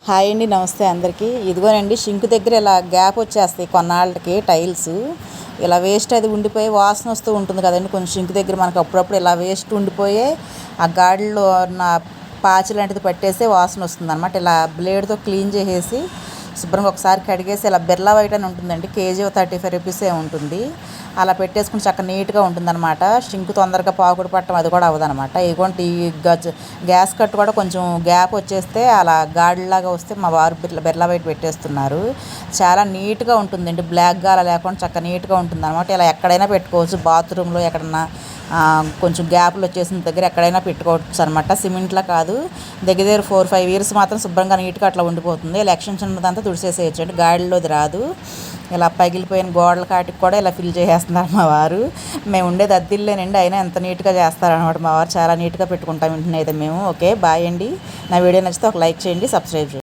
Hi అండి, నమస్తే అందరికీ. ఇదిగోనండి, షింక్ దగ్గర ఇలా గ్యాప్ వచ్చేస్తాయి కొన్నాళ్ళకి టైల్స్. ఇలా వేస్ట్ అది ఉండిపోయి వాసన వస్తూ ఉంటుంది కదండి. కొంచెం షింక్ దగ్గర మనకు అప్పుడప్పుడు ఇలా వేస్ట్ ఉండిపోయే ఆ గాడిలో ఉన్న పాచి లాంటిది పట్టేస్తే వాసన వస్తుంది అనమాట. ఇలా బ్లేడ్తో క్లీన్ చేసేసి శుభ్రంగా ఒకసారి కడిగేసి, ఇలా బిర్లా వైట్ అని ఉంటుందండి, కేజీ 35 రూపీసే ఉంటుంది. అలా పెట్టేసుకుని చక్కగా నీట్గా ఉంటుందన్నమాట. షింక్ తొందరగా పాకుడు పట్టడం అది కూడా అవ్వదన్నమాట. ఇదిగోండి, ఈ గ్యాస్ కట్ కూడా కొంచెం గ్యాప్ వచ్చేస్తే అలా గాడిలాగా వస్తే మా వారు బిర్లా వైట్ పెట్టేస్తున్నారు. చాలా నీట్గా ఉంటుందండి, బ్లాక్గా అలా లేకుండా చక్కగా నీట్గా ఉంటుంది అనమాట. ఇలా ఎక్కడైనా పెట్టుకోవచ్చు, బాత్రూంలో ఎక్కడన్నా కొంచెం గ్యాప్లు వచ్చేసిన దగ్గర ఎక్కడైనా పెట్టుకోవచ్చు అనమాట. సిమెంట్లా కాదు, దగ్గర 4-5 ఇయర్స్ మాత్రం శుభ్రంగా నీట్గా అట్లా ఉండిపోతుంది. ఇలా ఎక్స్టెన్షన్ ఉన్నదంతా తుడిసేసేయచ్చు అండి, గాడిలోది రాదు. ఇలా పగిలిపోయిన గోడల కాటికి కూడా ఇలా ఫిల్ చేసేస్తున్నారు మా వారు. మేము ఉండేది అద్దిల్లేనండి, అయినా ఎంత నీట్గా చేస్తారనమాట మా వారు. చాలా నీట్గా పెట్టుకుంటాం ఇంటిని అయితే మేము. ఓకే, బాయ్ అండి. నా వీడియో నచ్చితే ఒక లైక్ చేయండి, సబ్స్క్రైబ్ చేయండి.